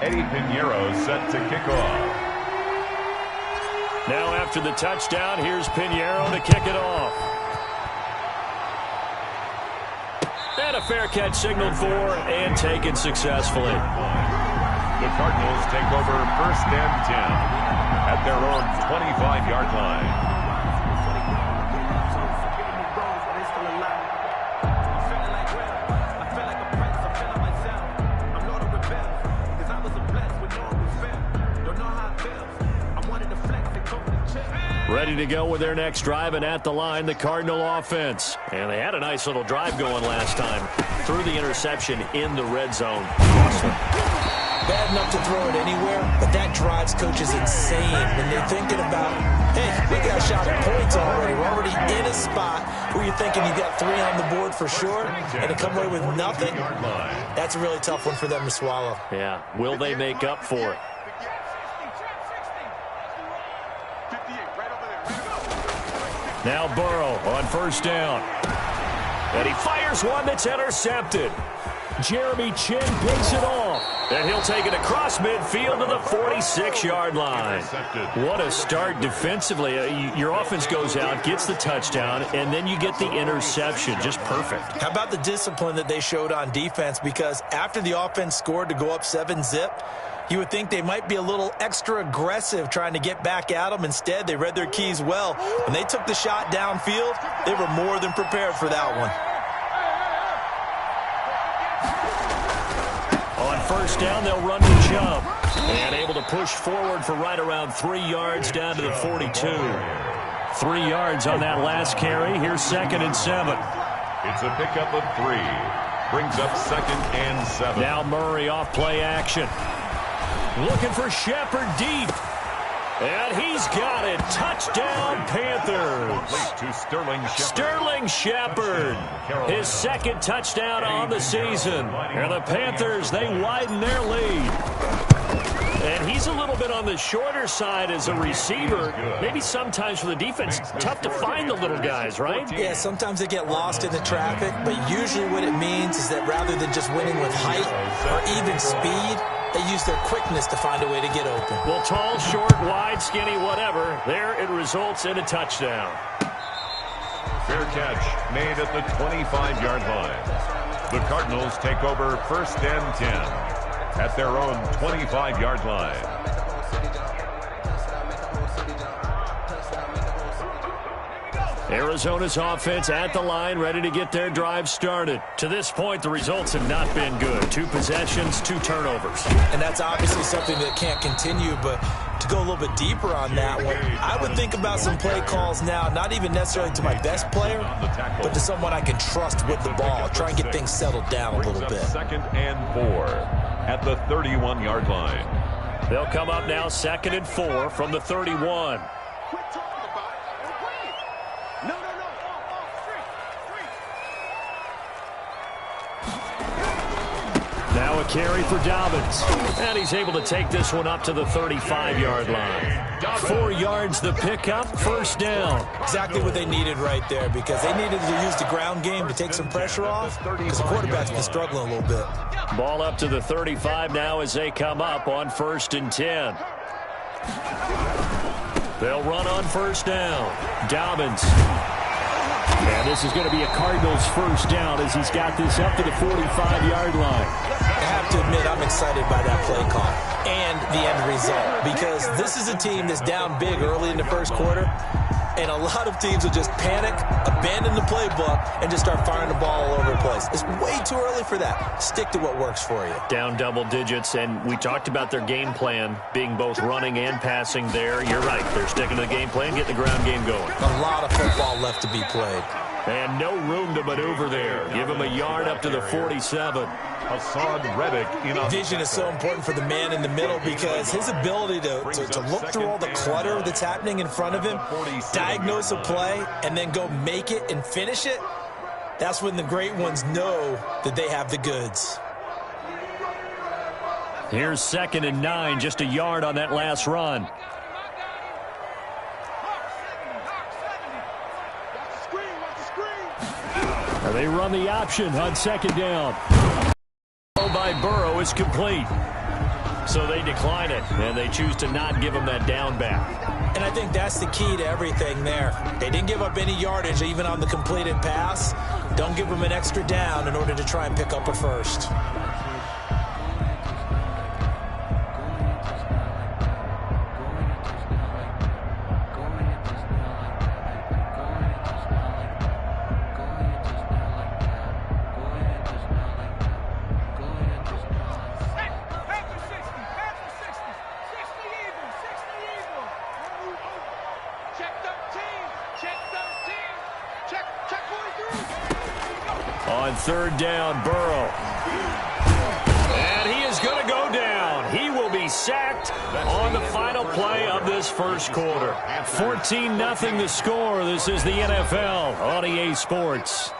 Eddie Pinheiro set to kick off. Now after the touchdown, here's Pinheiro to kick it off. And a fair catch signaled for and taken successfully. The Cardinals take over 1st and 10 at their own 25-yard line. Ready to go with their next drive, and at the line, the Cardinal offense. And they had a nice little drive going last time. Threw the interception in the red zone. Bad enough to throw it anywhere, but that drives coaches insane when they're thinking about, hey, we got a shot at points already. We're already in a spot where you're thinking you got 3 on the board for sure, and to come away with nothing, that's a really tough one for them to swallow. Yeah, will they make up for it? Now Burrow on 1st down. And he fires one that's intercepted. Jeremy Chin picks it off. And he'll take it across midfield to the 46-yard line. What a start defensively. Your offense goes out, gets the touchdown, and then you get the interception. Just perfect. How about the discipline that they showed on defense? Because after the offense scored to go up 7-zip, you would think they might be a little extra aggressive trying to get back at them. Instead, they read their keys well. When they took the shot downfield, they were more than prepared for that one. On 1st down, they'll run to Chubb. And able to push forward for right around 3 yards down to the 42. 3 yards on that last carry. Here's 2nd and 7. It's a pickup of 3. Brings up 2nd and 7. Now Murray off play action. Looking for Shepard deep. And he's got it. Touchdown, Panthers. To Sterling Shepard. His 2nd touchdown on the season. And the Panthers, they widen their lead. And he's a little bit on the shorter side as a receiver. Maybe sometimes for the defense, tough to find the little guys, right? Yeah, sometimes they get lost in the traffic. But usually what it means is that rather than just winning with height or even speed, they use their quickness to find a way to get open. Well, tall, short, wide, skinny, whatever. There it results in a touchdown. Fair catch made at the 25-yard line. The Cardinals take over 1st and 10 at their own 25-yard line. Arizona's offense at the line, ready to get their drive started. To this point, the results have not been good. 2 possessions, 2 turnovers. And that's obviously something that can't continue, but to go a little bit deeper on that one, I would think about some play calls now, not even necessarily to my best player, but to someone I can trust with the ball. Try and get things settled down a little bit. 2nd and 4 at the 31-yard line. They'll come up now 2nd and 4 from the 31. Now a carry for Dobbins. And he's able to take this one up to the 35-yard line. 4 yards the pickup, 1st down. Exactly what they needed right there, because they needed to use the ground game to take some pressure off, because the quarterback's been struggling a little bit. Ball up to the 35 now as they come up on 1st and 10. They'll run on 1st down. Dobbins. And this is going to be a Cardinals 1st down as he's got this up to the 45-yard line. I have to admit, I'm excited by that play call and the end result, because this is a team that's down big early in the 1st quarter, and a lot of teams will just panic, abandon the playbook, and just start firing the ball all over the place. It's way too early for that. Stick to what works for you. Down double digits, and we talked about their game plan being both running and passing there. You're right. They're sticking to the game plan, getting the ground game going. A lot of football left to be played. And no room to maneuver there. Give him a yard up to the 47. Hassan Reddick in a vision is so important for the man in the middle, because his ability to look through all the clutter that's happening in front of him, diagnose a play, and then go make it and finish it, that's when the great ones know that they have the goods. Here's 2nd and 9, just a yard on that last run. They run the option on 2nd down. By Burrow is complete. So they decline it, and they choose to not give him that down back. And I think that's the key to everything there. They didn't give up any yardage even on the completed pass. Don't give them an extra down in order to try and pick up a first. On third down, Burrow. And he is going to go down. He will be sacked on the final play of this first quarter. 14-0 the score. This is the NFL on EA Sports.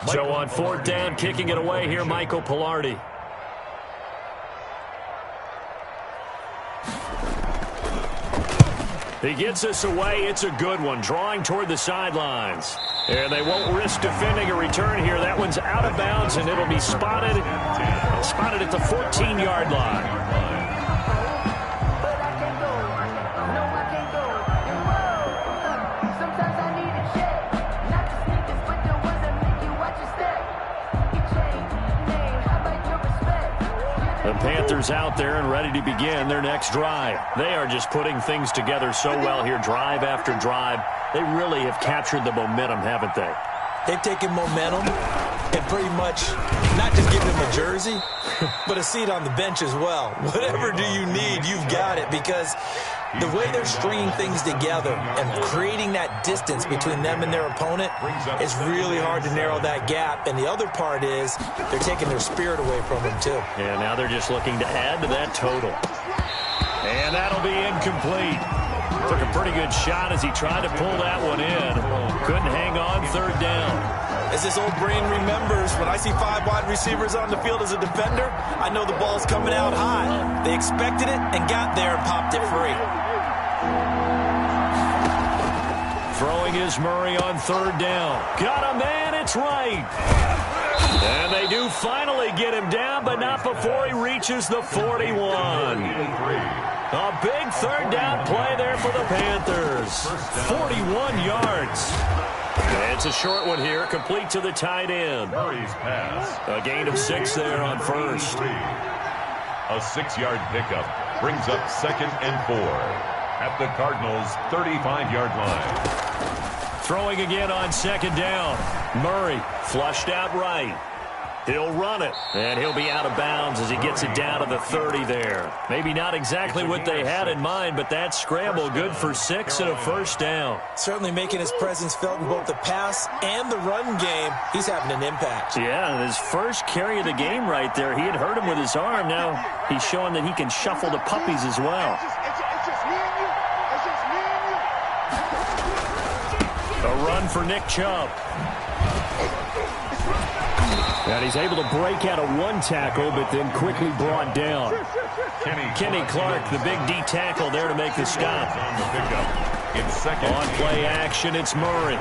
So on fourth down, kicking it away here, Michael Pilardi. He gets us away. It's a good one, drawing toward the sidelines. And they won't risk defending a return here. That one's out of bounds, and it'll be spotted at the 14-yard line. The Panthers out there and ready to begin their next drive. They are just putting things together so well here, drive after drive. They really have captured the momentum, haven't they? They've taken momentum and pretty much not just given him a jersey, but a seat on the bench as well. Whatever do you need, you've got it, because the way they're stringing things together and creating that distance between them and their opponent, it's really hard to narrow that gap. And the other part is they're taking their spirit away from them, too. And now they're just looking to add to that total. And that'll be incomplete. Took a pretty good shot as he tried to pull that one in. Couldn't hang on third down. As this old brain remembers, when I see 5 wide receivers on the field as a defender, I know the ball's coming out high. They expected it and got there and popped it free. Throwing is Murray on third down. Got a man, it's right. And they do finally get him down, but not before he reaches the 41. A big third down play there for the Panthers. 41 yards. It's a short one here, complete to the tight end. Murray's pass. A gain of 6 there on first. A 6-yard pickup brings up 2nd and 4 at the Cardinals' 35-yard line. Throwing again on 2nd down. Murray flushed out right. He'll run it, and he'll be out of bounds as he gets it down to the 30 there. Maybe not exactly what they had in mind, but that scramble good for 6 and a first down. Certainly making his presence felt in both the pass and the run game. He's having an impact. Yeah, his first carry of the game right there. He had hurt him with his arm. Now he's showing that he can shuffle the puppies as well. A run for Nick Chubb. And he's able to break out of one tackle, but then quickly brought down. Kenny Clark, the big D tackle there to make the stop. On play action, it's Murray.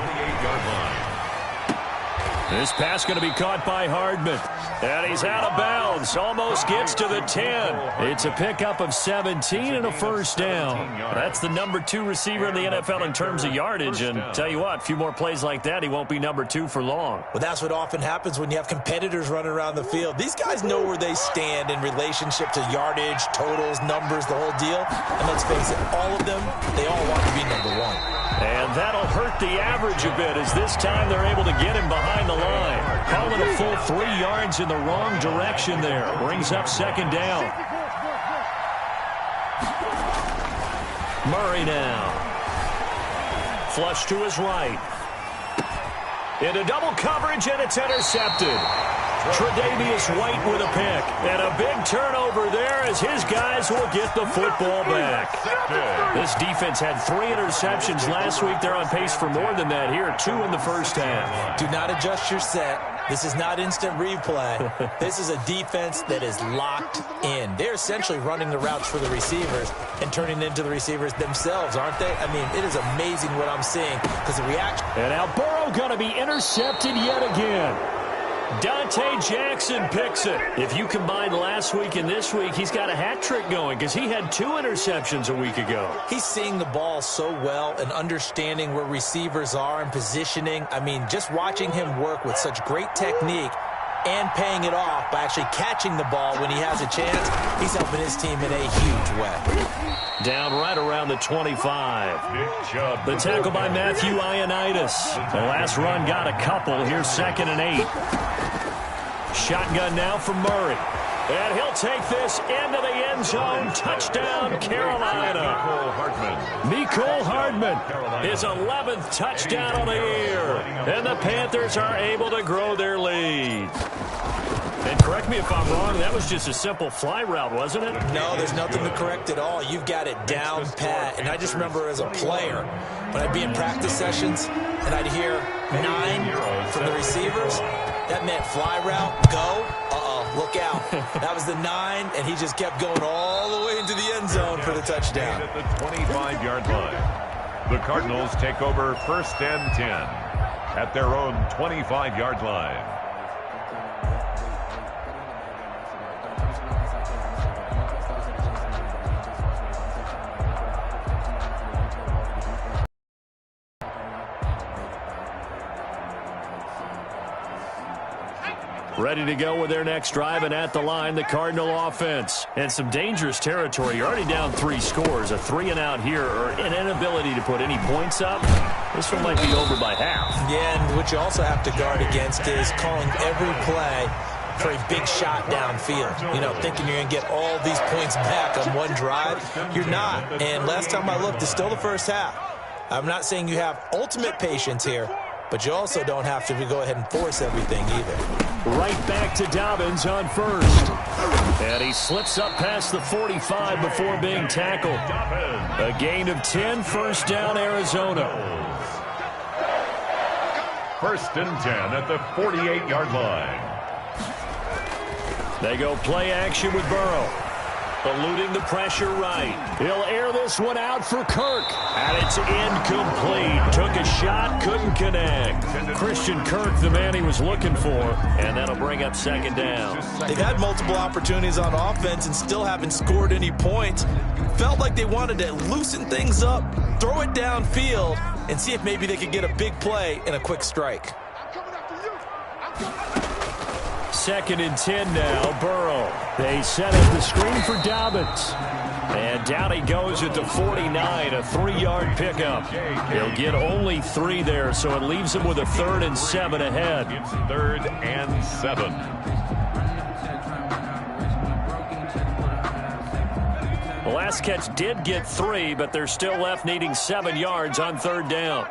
This pass going to be caught by Hardman. And he's out of bounds. Almost gets to the 10. It's a pickup of 17 and a first down. That's the number 2 receiver in the NFL in terms of yardage. And tell you what, a few more plays like that, he won't be number 2 for long. Well, that's what often happens when you have competitors running around the field. These guys know where they stand in relationship to yardage, totals, numbers, the whole deal. And let's face it, all of them, they all want to be number 1. And that'll hurt the average a bit as this time they're able to get him behind the line. Calling a full 3 yards in the wrong direction there. Brings up 2nd down. Murray now. Flush to his right. Into double coverage, and it's intercepted. Tre'Davious White with a pick. And a big turnover there as his guys will get the football back. This defense had 3 interceptions last week. They're on pace for more than that here. 2 in the first half. Do not adjust your set. This is not instant replay. This is a defense that is locked in. They're essentially running the routes for the receivers and turning into the receivers themselves, aren't they? I mean, it is amazing what I'm seeing because the reaction. And now Burrow going to be intercepted yet again. Dante Jackson picks it. If you combine last week and this week, he's got a hat trick going because he had 2 interceptions a week ago. He's seeing the ball so well and understanding where receivers are and positioning. I mean, just watching him work with such great technique and paying it off by actually catching the ball when he has a chance, he's helping his team in a huge way. Down right around the 25. The tackle by Matthew Ioannidis. The last run got a couple. Here's 2nd and 8. Shotgun now for Murray. And he'll take this into the end zone. Touchdown, Carolina. Mecole Hardman. His 11th touchdown of the year. And the Panthers are able to grow their lead. And correct me if I'm wrong, that was just a simple fly route, wasn't it? No, there's nothing to correct at all. You've got it down pat. And I just remember as a player, when I'd be in practice sessions and I'd hear 9 from the receivers, that meant fly route, go, look out. That was the 9, and he just kept going all the way into the end zone for the touchdown. At the 25-yard line, the Cardinals take over 1st and 10 at their own 25-yard line. Ready to go with their next drive, and at the line, the Cardinal offense. And some dangerous territory. You're already down 3 scores. A 3-and-out here, or an inability to put any points up. This one might be over by half. Yeah, and what you also have to guard against is calling every play for a big shot downfield. You know, thinking you're going to get all these points back on one drive. You're not. And last time I looked, it's still the first half. I'm not saying you have ultimate patience here, but you also don't have to go ahead and force everything either. Right back to Dobbins on 1st. And he slips up past the 45 before being tackled. A gain of 10, 1st down, Arizona. 1st and 10 at the 48-yard line. They go play action with Burrow. Eluding the pressure right. He'll air this one out for Kirk. And it's incomplete. Took a shot, couldn't connect. Christian Kirk, the man he was looking for. And that'll bring up 2nd down. They've had multiple opportunities on offense and still haven't scored any points. Felt like they wanted to loosen things up, throw it downfield, and see if maybe they could get a big play and a quick strike. 2nd and 10 now, Burrow. They set up the screen for Dobbins. And down he goes at the 49, a 3-yard pickup. He'll get only 3 there, so it leaves him with a 3rd and 7 ahead. It's 3rd and 7. The last catch did get 3, but they're still left needing 7 yards on 3rd down.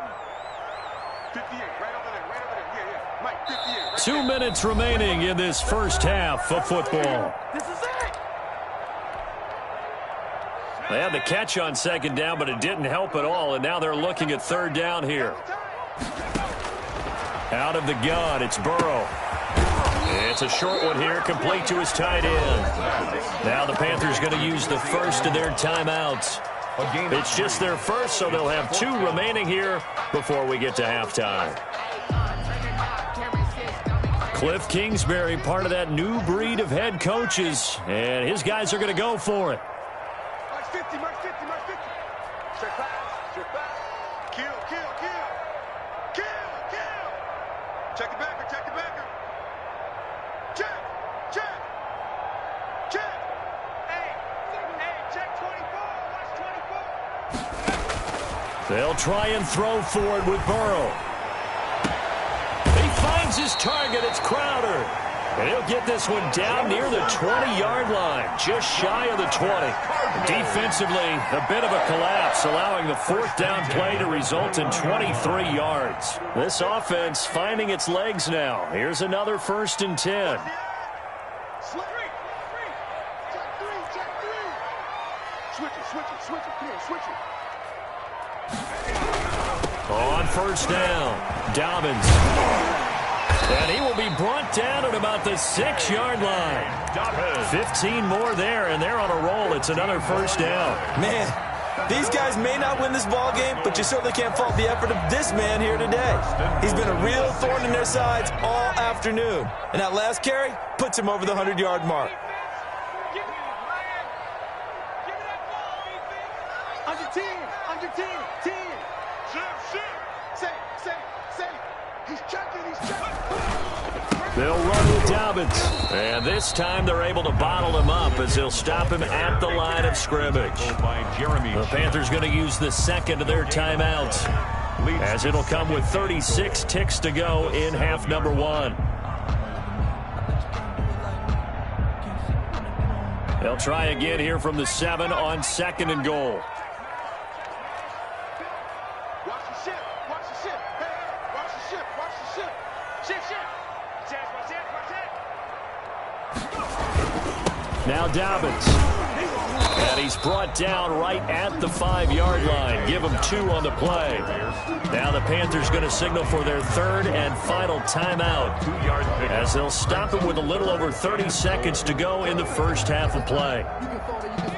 2 minutes remaining in this first half of football. They had the catch on 2nd down, but it didn't help at all, and now they're looking at 3rd down here. Out of the gun, it's Burrow. It's a short one here, complete to his tight end. Now the Panthers going to use the first of their timeouts. It's just their first, so they'll have 2 remaining here before we get to halftime. Cliff Kingsbury, part of that new breed of head coaches, and his guys are going to go for it. March 50, March 50, March 50. Check pass. Kill. Check the backer. Check. Hey, check 24, watch 24. They'll try and throw for it with Burrow. Finds his target. It's Crowder. And he'll get this one down near the 20-yard line, just shy of the 20. Defensively, a bit of a collapse, allowing the 4th down play to result in 23 yards. This offense finding its legs now. Here's another 1st and 10. Switch it. Come on, switch it. On 1st down, Dobbins. And he will be brought down at about the 6-yard line. 15 more there, and they're on a roll. It's another 1st down. Man, These guys may not win this ball game, but you certainly can't fault the effort of this man here today. He's been a real thorn in their sides all afternoon. And that last carry puts him over the 100-yard mark. Under 10, under 10, 10. Say. He's checking. They'll run with Dobbins. And this time they're able to bottle him up as they'll stop him at the line of scrimmage. The Panthers going to use the second of their timeouts, as it'll come with 36 ticks to go in half number 1. They'll try again here from the 7 on 2nd and goal. Now Dobbins. And he's brought down right at the 5-yard line. Give him 2 on the play. Now the Panthers going to signal for their 3rd and final timeout, as they'll stop him with a little over 30 seconds to go in the first half of play.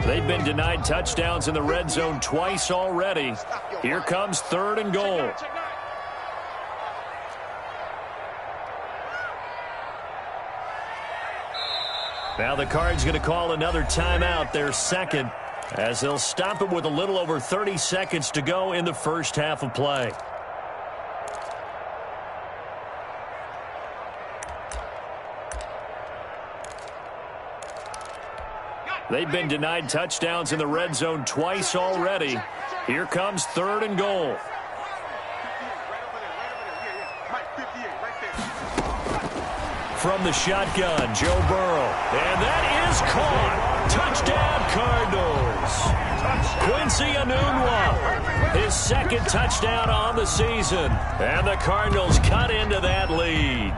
They've been denied touchdowns in the red zone twice already. Here comes 3rd and goal. Now the Cards going to call another timeout, their 2nd, as they'll stop it with a little over 30 seconds to go in the first half of play. They've been denied touchdowns in the red zone twice already. Here comes 3rd and goal. From the shotgun, Joe Burrow. And that is caught. Touchdown, Cardinals. Quincy Enunwa, his 2nd touchdown on the season. And the Cardinals cut into that lead.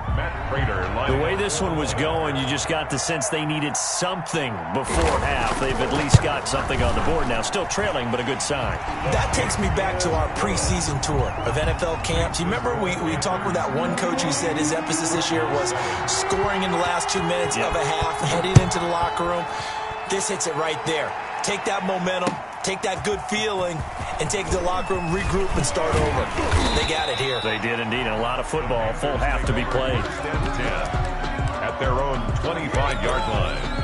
The way this one was going, you just got the sense they needed something before half. They've at least got something on the board now. Still trailing, but a good sign. That takes me back to our preseason tour of NFL camps. You remember we talked with that one coach who said his emphasis this year was scoring in the last 2 minutes of a half, heading into the locker room. This hits it right there. Take that momentum, take that good feeling, and take the locker room, regroup, and start over. They got it here. They did indeed. And a lot of football, full half to be played. At their own 25-yard line.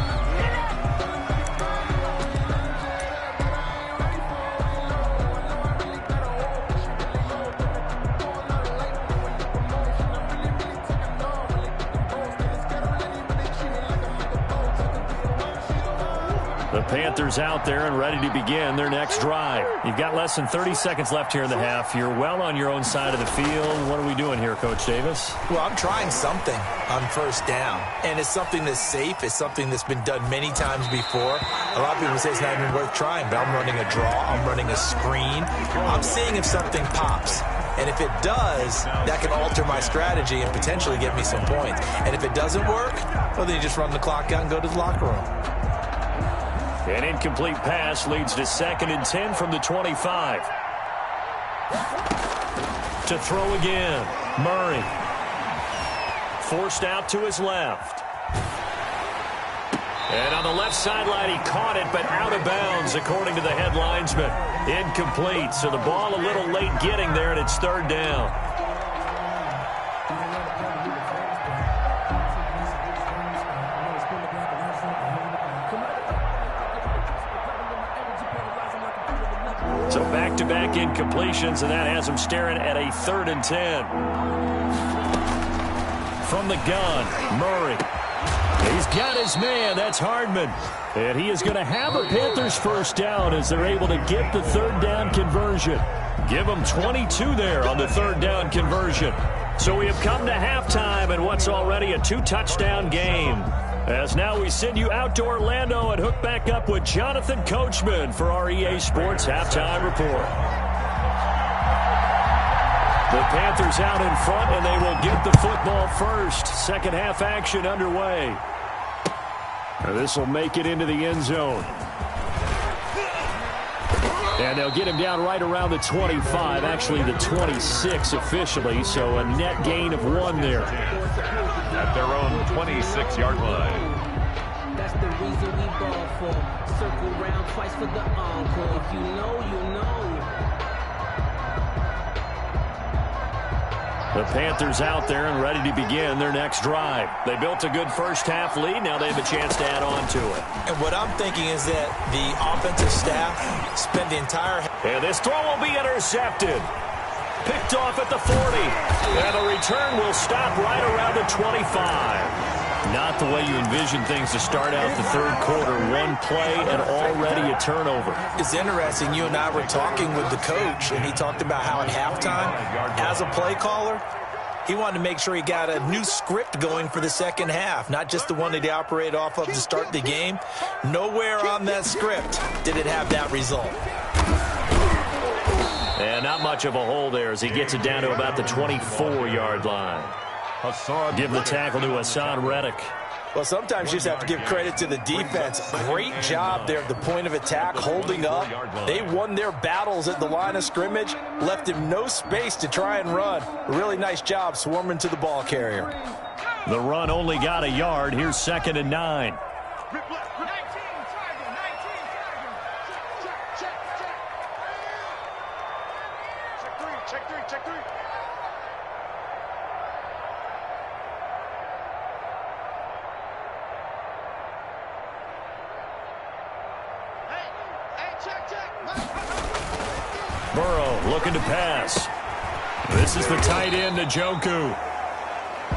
The Panthers out there and ready to begin their next drive. You've got less than 30 seconds left here in the half. You're well on your own side of the field. What are we doing here, Coach Davis? Well, I'm trying something on 1st down, and it's something that's safe. It's something that's been done many times before. A lot of people say it's not even worth trying, but I'm running a draw. I'm running a screen. I'm seeing if something pops. And if it does, that can alter my strategy and potentially get me some points. And if it doesn't work, well, then you just run the clock out and go to the locker room. An incomplete pass leads to 2nd and 10 from the 25. To throw again, Murray. Forced out to his left. And on the left sideline, he caught it, but out of bounds, according to the head linesman. Incomplete, so the ball a little late getting there, and it's 3rd down. So back-to-back incompletions, and that has him staring at a 3rd and 10. From the gun, Murray. He's got his man. That's Hardman. And he is going to have a Panthers 1st down as they're able to get the 3rd down conversion. Give them 22 there on the 3rd down conversion. So we have come to halftime in what's already a 2-touchdown game. As now we send you out to Orlando and hook back up with Jonathan Coachman for our EA Sports Halftime Report. The Panthers out in front, and they will get the football first. 2nd half action underway. This will make it into the end zone. And they'll get him down right around the 25, actually the 26 officially, so a net gain of 1 there. At their own 26-yard line. That's the reason we ball for. Circle round twice for the encore. If you know, you know. The Panthers out there and ready to begin their next drive. They built a good first-half lead. Now they have a chance to add on to it. And what I'm thinking is that the offensive staff spent the entire... And this throw will be intercepted. Picked off at the 40. And the return will stop right around the 25. Not the way you envision things to start out the third quarter. One play and already a turnover. It's interesting. You and I were talking with the coach, and he talked about how at halftime, as a play caller, he wanted to make sure he got a new script going for the second half, not just the one that he operated off of to start the game. Nowhere on that script did it have that result. And not much of a hole there as he gets it down to about the 24-yard line. Give the tackle to Hassan Reddick. Well, sometimes you just have to give credit to the defense. Great job there at the point of attack, holding up. They won their battles at the line of scrimmage, left him no space to try and run. A really nice job swarming to the ball carrier. The run only got a yard. Here's 2nd and 9. Check three. Burrow looking to pass. This is the tight end, Njoku.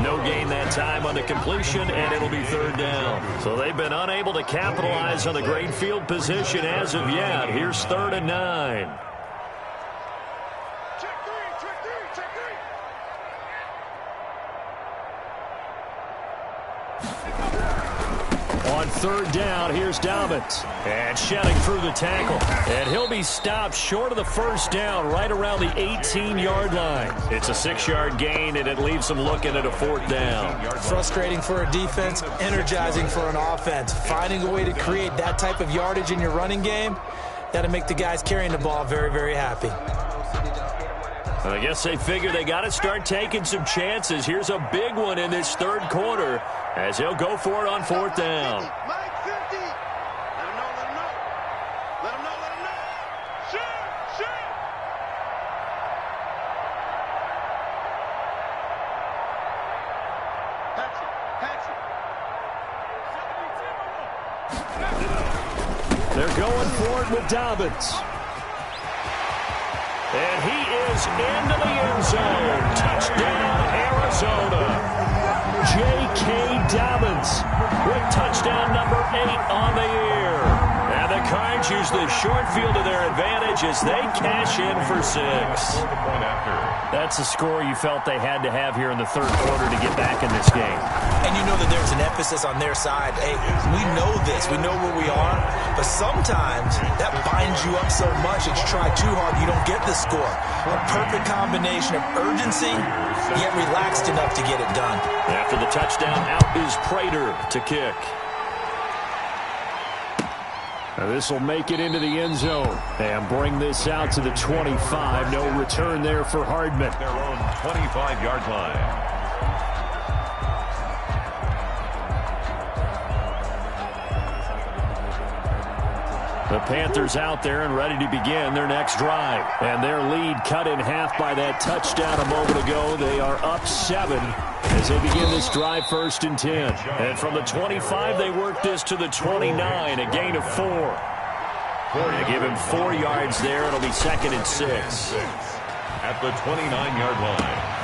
No gain that time on the completion, and it'll be 3rd down. So they've been unable to capitalize on the great field position as of yet. Here's 3rd and 9. On 3rd down, here's Dobbins. And shedding through the tackle. And he'll be stopped short of the 1st down right around the 18-yard line. It's a 6-yard gain, and it leaves them looking at a 4th down. Frustrating for a defense, energizing for an offense. Finding a way to create that type of yardage in your running game, that'll make the guys carrying the ball very, very happy. I guess they figure they got to start taking some chances. Here's a big one in this 3rd quarter as he'll go for it on 4th down. Mike 50. Let him know. Let him know. Shoot. Patsy. They're going for it with Dobbins. And he is into the end zone. Touchdown, Arizona. J.K. Dobbins with touchdown number 8 on the year. And the Cards use the short field to their advantage as they cash in for 6. That's the score you felt they had to have here in the 3rd quarter to get back in this game. And you know that there's an emphasis on their side. Hey, we know this. We know where we are. But sometimes that binds you up so much that you try too hard, you don't get the score. A perfect combination of urgency, yet relaxed enough to get it done. After the touchdown, out is Prater to kick. Now this will make it into the end zone and bring this out to the 25. No return there for Hardman. Their own 25-yard line. The Panthers out there and ready to begin their next drive. And their lead cut in half by that touchdown a moment ago. They are up 7 as they begin this drive 1st and 10. And from the 25, they work this to the 29, a gain of 4. They give him 4 yards there. It'll be 2nd and 6. At the 29-yard line.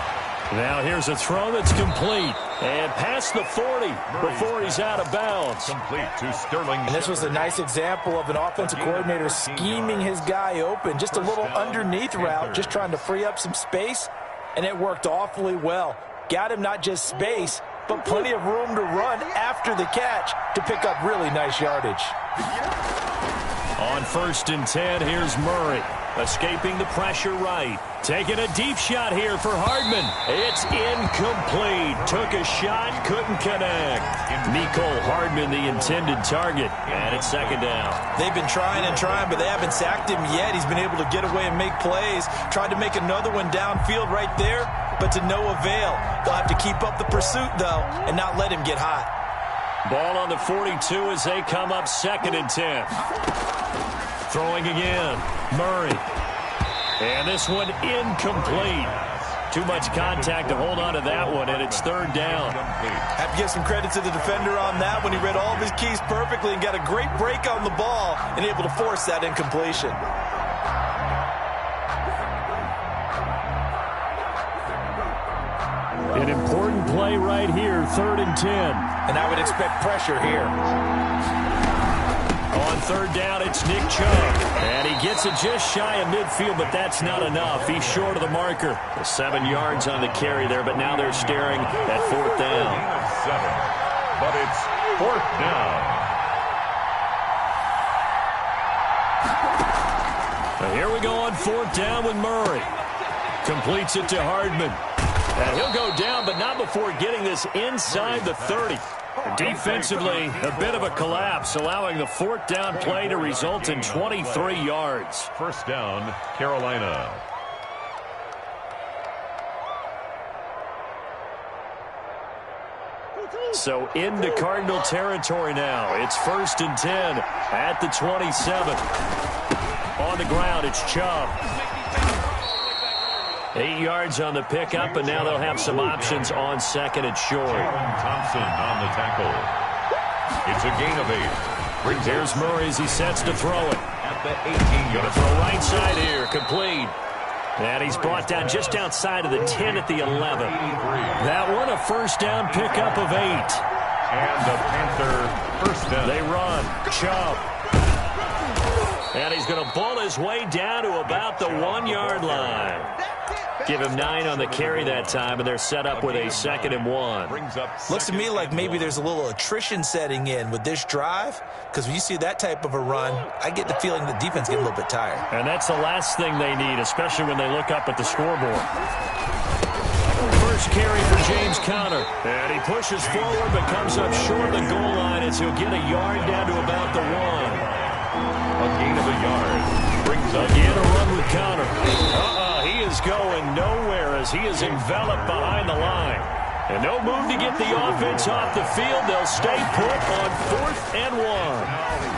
Now here's a throw that's complete. And past the 40 before he's out of bounds. Complete to Sterling. And this was a nice example of an offensive coordinator scheming his guy open. Just a little underneath route, just trying to free up some space. And it worked awfully well. Got him not just space, but plenty of room to run after the catch to pick up really nice yardage. On 1st and 10, here's Murray. Escaping the pressure right. Taking a deep shot here for Hardman. It's incomplete. Took a shot, couldn't connect. Mecole Hardman, the intended target. And it's 2nd down. They've been trying and trying, but they haven't sacked him yet. He's been able to get away and make plays. Tried to make another one downfield right there, but to no avail. They'll have to keep up the pursuit, though, and not let him get hot. Ball on the 42 as they come up 2nd and 10. Throwing again. Murray. And this one incomplete. Too much contact to hold on to that one, and it's 3rd down. Have to give some credit to the defender on that when he read all of his keys perfectly and got a great break on the ball and able to force that incompletion. An important play right here, 3rd and 10. And I would expect pressure here. On 3rd down, it's Nick Chubb. And he gets it just shy of midfield, but that's not enough. He's short of the marker. 7 yards on the carry there, but now they're staring at 4th down. 7, but it's 4th down. Now here we go on 4th down with Murray. Completes it to Hardman. And he'll go down, but not before getting this inside the 30. Defensively, a bit of a collapse, allowing the 4th down play to result in 23 yards. 1st down, Carolina. So into Cardinal territory now. It's 1st and 10 at the 27. On the ground, it's Chubb. 8 yards on the pickup, and now they'll have some options on 2nd and short. Thompson on the tackle. It's a gain of 8. Here's Murray as he sets to throw it. At the 18-yard Throw right side here, complete. And he's brought down just outside of the 10 at the 11. That one, a 1st down pickup of 8. And the Panther 1st down. They run. Chubb. And he's going to bull his way down to about the 1-yard line. Give him 9 on the carry that time, and they're set up with a 2nd and 1. Looks to me like maybe there's a little attrition setting in with this drive, because when you see that type of a run, I get the feeling the defense getting a little bit tired. And that's the last thing they need, especially when they look up at the scoreboard. First carry for James Conner. And he pushes forward but comes up short of the goal line as he'll get a yard down to about the 1. A gain of a yard. Brings up again a run with Conner. He is going nowhere as he is enveloped behind the line. And no move to get the offense off the field. They'll stay put on 4th and 1.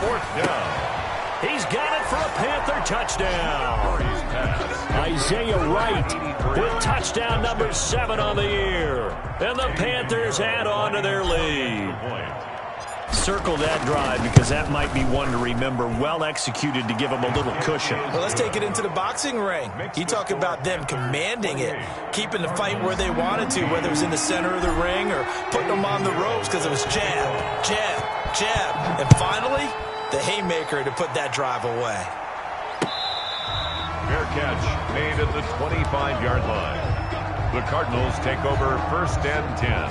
4th down. He's got it for a Panther touchdown. Isaiah Wright with touchdown number 7 on the year. And the Panthers add on to their lead. Circle that drive because that might be one to remember. Well executed to give them a little cushion. Well, let's take it into the boxing ring. You talk about them commanding it, keeping the fight where they wanted to, whether it was in the center of the ring or putting them on the ropes because it was jab, jab, jab. And finally, the haymaker to put that drive away. Fair catch made at the 25-yard line. The Cardinals take over 1st and 10.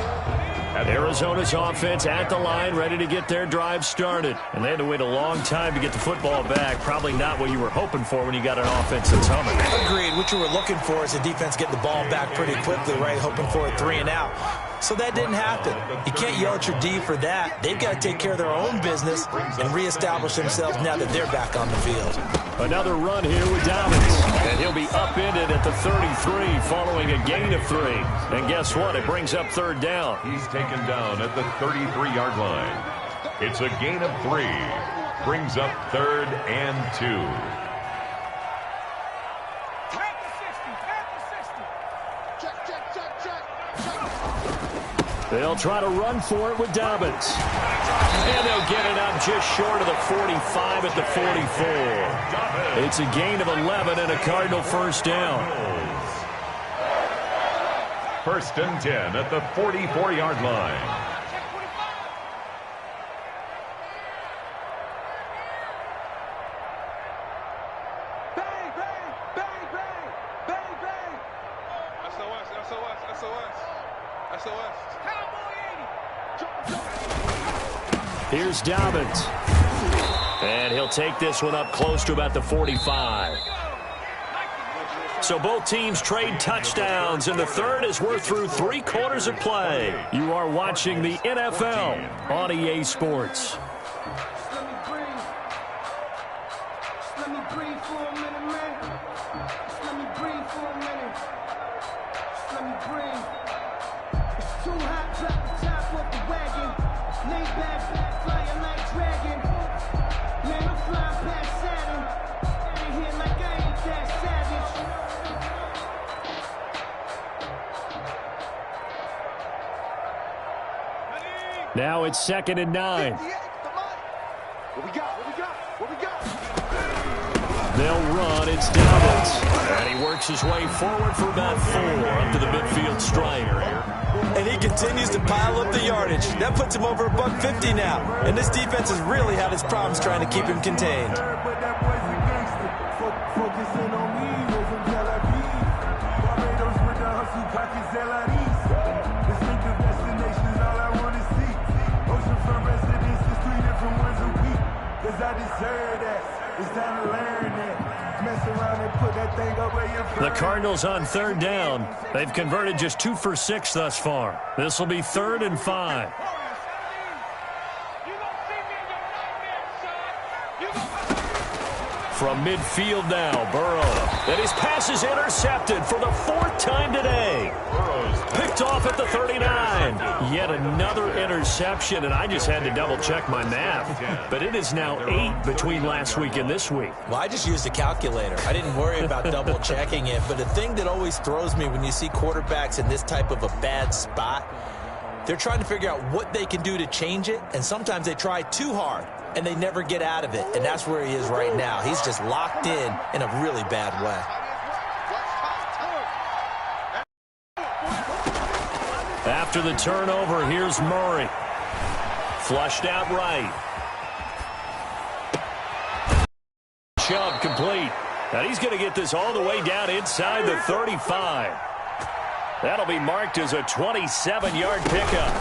Arizona's offense at the line, ready to get their drive started. And they had to wait a long time to get the football back. Probably not what you were hoping for when you got an offense that's humming. Agreed. What you were looking for is the defense getting the ball back pretty quickly, right? Hoping for a 3 and out. So that didn't happen. You can't yell at your D for that. They've got to take care of their own business and reestablish themselves now that they're back on the field. Another run here with Dobbins. And he'll be upended at the 33 following a gain of 3. And guess what? It brings up 3rd down. He's taken down at the 33-yard line. It's a gain of 3. Brings up 3rd and 2. They'll try to run for it with Dobbins. And they'll get it up just short of the 45 at the 44. It's a gain of 11 and a Cardinal 1st down. 1st and 10 at the 44-yard line. Bang, bang, bang, bang, bang, bang. SOS, SOS, SOS, SOS. Here's Dobbins. And he'll take this one up close to about the 45. So both teams trade touchdowns, and the third as we're through 3 quarters of play. You are watching the NFL on EA Sports. Too hot, drop the top off the wagon. Lay back. Now it's 2nd and 9. What we got? What we got? What we got? They'll run. It's Dobbins. And he works his way forward for about 4 up to the midfield stripe. And he continues to pile up the yardage. That puts him over $150 now. And this defense has really had its problems trying to keep him contained. The Cardinals on 3rd down. They've converted just 2 for 6 thus far. This will be 3rd and 5. From midfield now, Burrow. And his pass is intercepted for the 4th time today. Picked off at the 39. Yet another interception, and I just had to double-check my math. But it is now 8 between last week and this week. Well, I just used a calculator. I didn't worry about double-checking it. But the thing that always throws me when you see quarterbacks in this type of a bad spot, they're trying to figure out what they can do to change it, and sometimes they try too hard, and they never get out of it. And that's where he is right now. He's just locked in a really bad way. After the turnover, here's Murray. Flushed out right. Chubb complete. And he's going to get this all the way down inside the 35. That'll be marked as a 27-yard pickup.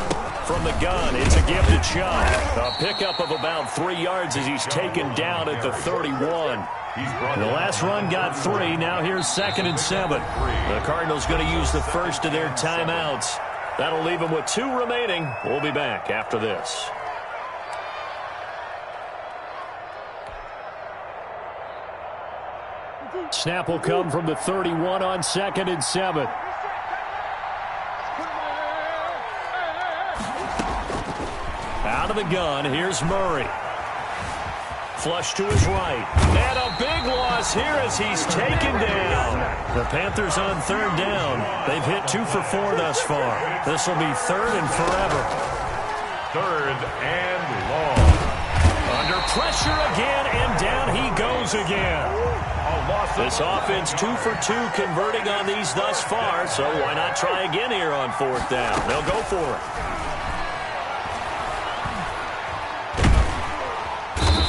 From the gun, it's a gift to Chubb. A pickup of about 3 yards as he's taken down at the 31. The last run got 3. Now here's 2nd and 7. The Cardinals going to use the first of their timeouts. That'll leave them with 2 remaining. We'll be back after this. Snap will come from the 31 on 2nd and 7. Out of the gun, here's Murray. Flush to his right. And a big loss here as he's taken down. The Panthers on 3rd down. They've hit 2 for 4 thus far. This will be 3rd and forever. 3rd and long. Under pressure again, and down he goes again. This offense 2 for 2 converting on these thus far, so why not try again here on 4th down? They'll go for it.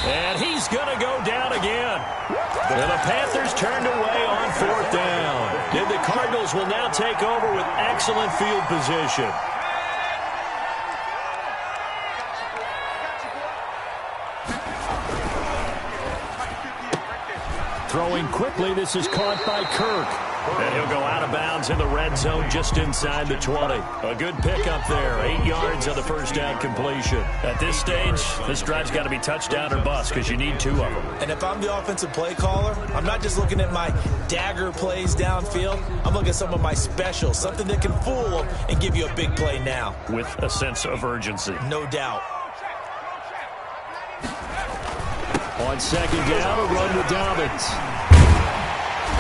And he's going to go down again. And the Panthers turned away on 4th down. And the Cardinals will now take over with excellent field position. Throwing quickly, this is caught by Kirk. And he'll go out of bounds in the red zone just inside the 20. A good pickup there. 8 yards on the first down completion. At this stage, this drive's got to be touchdown or bust because you need 2 of them. And if I'm the offensive play caller, I'm not just looking at my dagger plays downfield. I'm looking at some of my specials, something that can fool them and give you a big play now. With a sense of urgency. No doubt. On 2nd down, a run with Dobbins.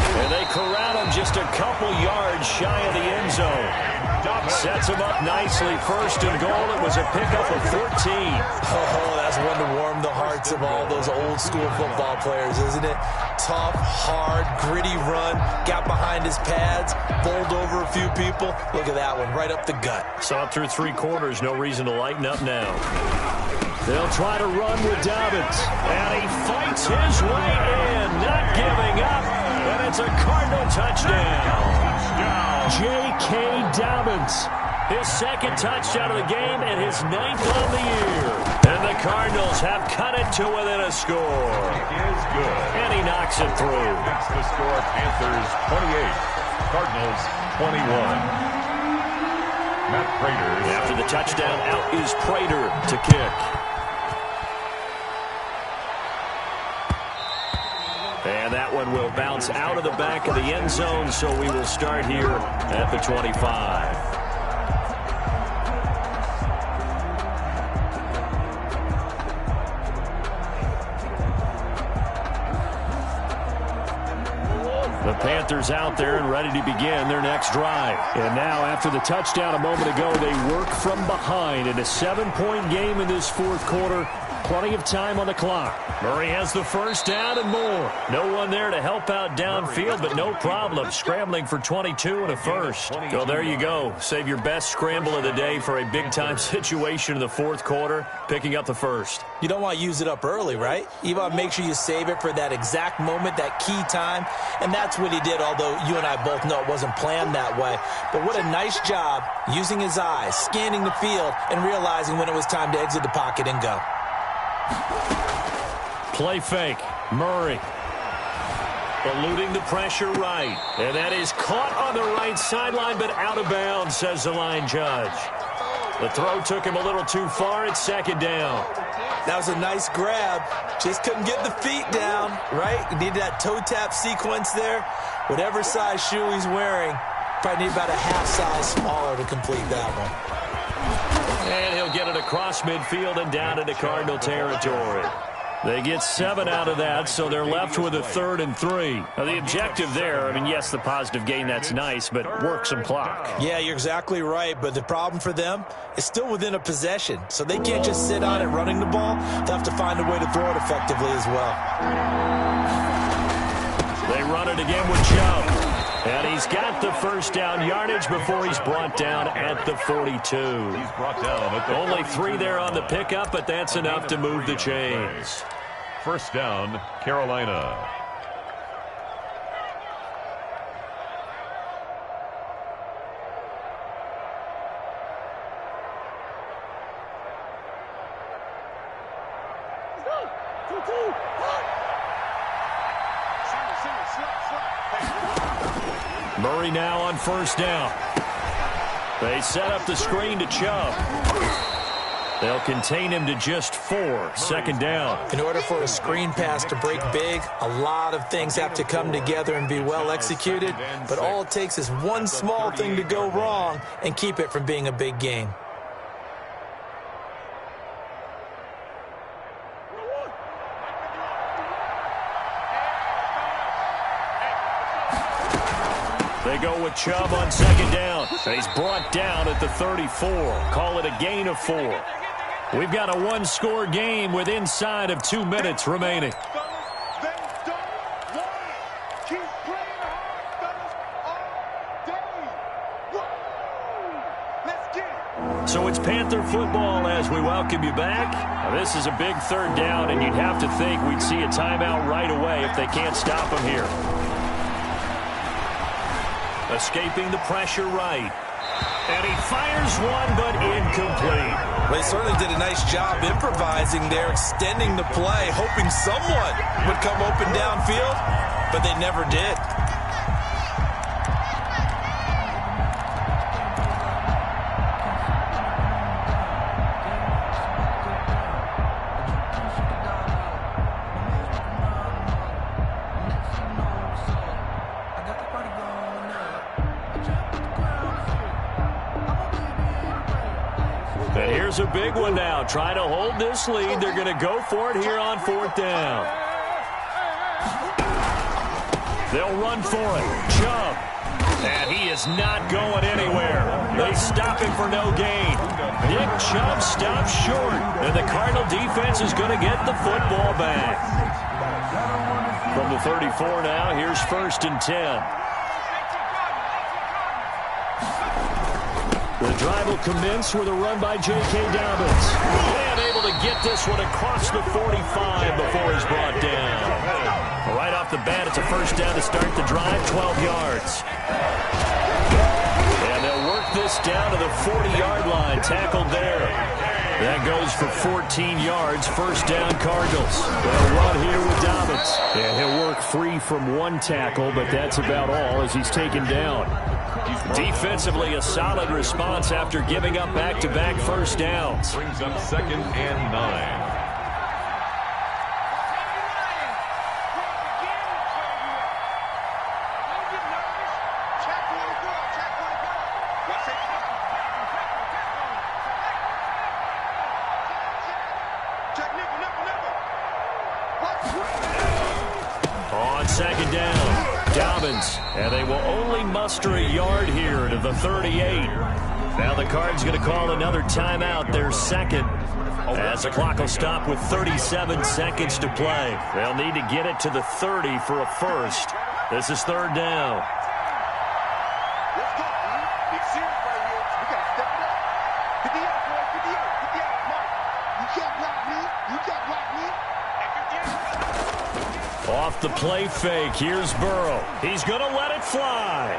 And they corral him just a couple yards shy of the end zone. Sets him up nicely. 1st and goal. It was a pickup of 14. Oh, that's one to warm the hearts of all those old school football players, isn't it? Tough, hard, gritty run. Got behind his pads. Bowled over a few people. Look at that one. Right up the gut. Saw it through 3 quarters. No reason to lighten up now. They'll try to run with Dobbins. And he fights his way in. Not giving up. And it's a Cardinal touchdown. J.K. Dobbins. His 2nd touchdown of the game and his 9th on the year. And the Cardinals have cut it to within a score. It is good. And he knocks it through. That's the score. Panthers 28. Cardinals 21. Matt Prater. After the touchdown, out is Prater to kick. And that one will bounce out of the back of the end zone, so we will start here at the 25. The Panthers out there and ready to begin their next drive. And now, after the touchdown a moment ago, they work from behind in a 7-point game in this fourth quarter. Plenty of time on the clock. Murray has the first down and more. No one there to help out downfield, but no problem. Scrambling for 22 and a first. So there you go. Save your best scramble of the day for a big-time situation in the fourth quarter, picking up the first. You don't want to use it up early, right? You want to make sure you save it for that exact moment, that key time. And that's what he did, although you and I both know it wasn't planned that way. But what a nice job using his eyes, scanning the field, and realizing when it was time to exit the pocket and go. Play fake. Murray. Eluding the pressure right. And that is caught on the right sideline, but out of bounds, says the line judge. The throw took him a little too far. It's second down. That was a nice grab. Just couldn't get the feet down, right? You needed that toe tap sequence there. Whatever size shoe he's wearing, probably need about a half size smaller to complete that one. And he'll get it across midfield and down into Cardinal territory. They get 7 out of that, so they're left with a 3rd and 3. Now, the objective there, I mean, yes, the positive gain, that's nice, but work some clock. Yeah, you're exactly right, but the problem for them is still within a possession, so they can't just sit on it running the ball. They'll have to find a way to throw it effectively as well. They run it again with Chubb. And he's got the first down yardage before he's brought down at the 42. He's brought down at the Only 3 there on the pickup, but that's enough to move the chains. First down, Carolina. Murray now on first down. They set up the screen to Chubb. They'll contain him to just 4. Second down. In order for a screen pass to break big, a lot of things have to come together and be well executed. But all it takes is one small thing to go wrong and keep it from being a big game. They go with Chubb on second down. He's brought down at the 34. Call it a gain of 4. We've got a one-score game with inside of 2 minutes remaining. So it's Panther football as we welcome you back. Now this is a big third down, and you'd have to think we'd see a timeout right away if they can't stop him here. Escaping the pressure right. And he fires one, but incomplete. Well, they certainly did a nice job improvising there, extending the play, hoping someone would come open downfield, but they never did. And here's a big one now. Trying to hold this lead. They're going to go for it here on fourth down. They'll run for it. Chubb. And he is not going anywhere. They stop him for no gain. Nick Chubb stops short. And the Cardinal defense is going to get the football back. From the 34 now, here's 1st and 10. The drive will commence with a run by J.K. Dobbins. And able to get this one across the 45 before he's brought down. Right off the bat, it's a first down to start the drive, 12 yards. And they'll work this down to the 40-yard line, tackled there. That goes for 14 yards, first down Cardinals. They'll run here with Dobbins. And he'll work free from one tackle, but that's about all as he's taken down. Defensively, a solid response after giving up back-to-back first downs. Brings up 2nd and 9. On second down, Dobbins, and they will only muster a yard here to the 38. Now the Cards going to call another timeout, their second, as the clock will stop with 37 seconds to play. They'll need to get it to the 30 for a first. This is third down. Let's go, man. Big series right here. We got to step it up. 58, boy. 58. 58. Mark. You can't block me. You can't block me. Off the play fake, here's Burrow. He's going to let it fly.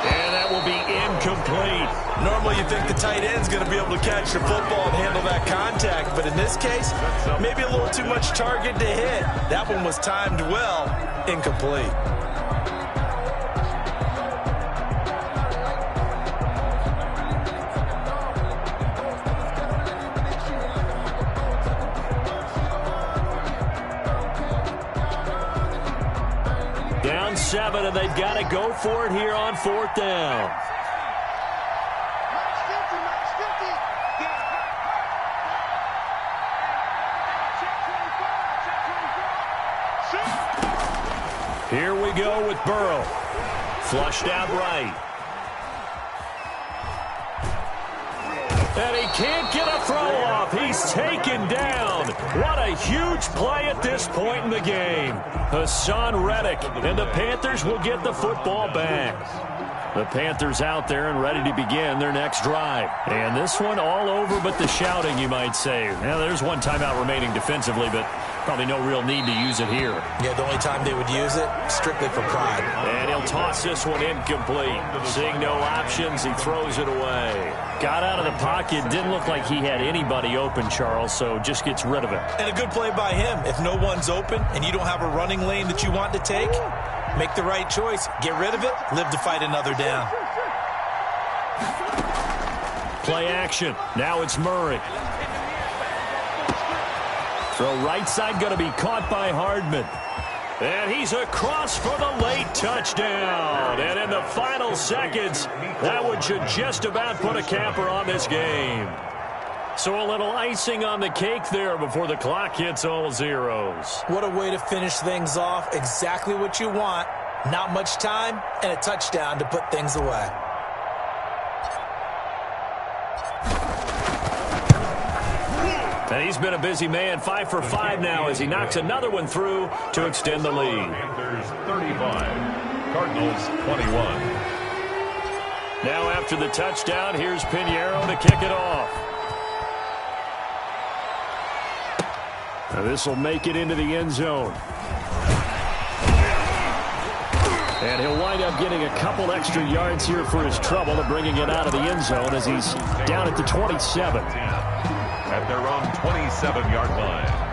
And that will be incomplete. Normally you think the tight end's going to be able to catch the football and handle that contact, but in this case, maybe a little too much target to hit. That one was timed well. Incomplete. Down 7, and they've got to go for it here on fourth down. Here we go with Burrow. Flushed out right. And he can't get a throw off. He's taken down. What a huge play at this point in the game. Hassan Reddick, and the Panthers will get the football back. The Panthers out there and ready to begin their next drive. And this one all over but the shouting, you might say. Now, there's one timeout remaining defensively, but probably no real need to use it here. Yeah, the only time they would use it, strictly for pride. And he'll toss this one incomplete. Seeing no options, he throws it away. Got out of the pocket, didn't look like he had anybody open, Charles, so just gets rid of it. And a good play by him. If no one's open and you don't have a running lane that you want to take, make the right choice. Get rid of it, live to fight another down. Play action. Now it's Murray. Throw right side, going to be caught by Hardman. And he's across for the late touchdown. And in the final seconds, that one should just about put a capper on this game. So a little icing on the cake there before the clock hits all zeros. What a way to finish things off. Exactly what you want. Not much time and a touchdown to put things away. And he's been a busy man, 5 for 5 now as he knocks another one through to extend the lead. Panthers 35, Cardinals 21. Now after the touchdown, here's Pinheiro to kick it off. Now this will make it into the end zone. And he'll wind up getting a couple extra yards here for his trouble of bringing it out of the end zone as he's down at the 27. At their own 27-yard line.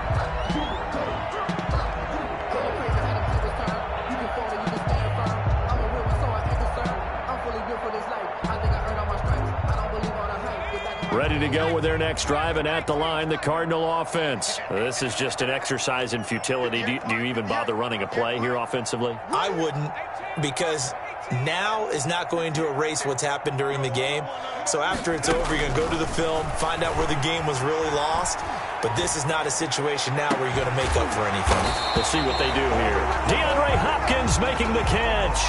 Ready to go with their next drive, and at the line, the Cardinal offense. This is just an exercise in futility. Do you even bother running a play here offensively? I wouldn't, because now is not going to erase what's happened during the game. So after it's over, you're going to go to the film, find out where the game was really lost. But this is not a situation now where you're going to make up for anything. We'll see what they do here. DeAndre Hopkins making the catch.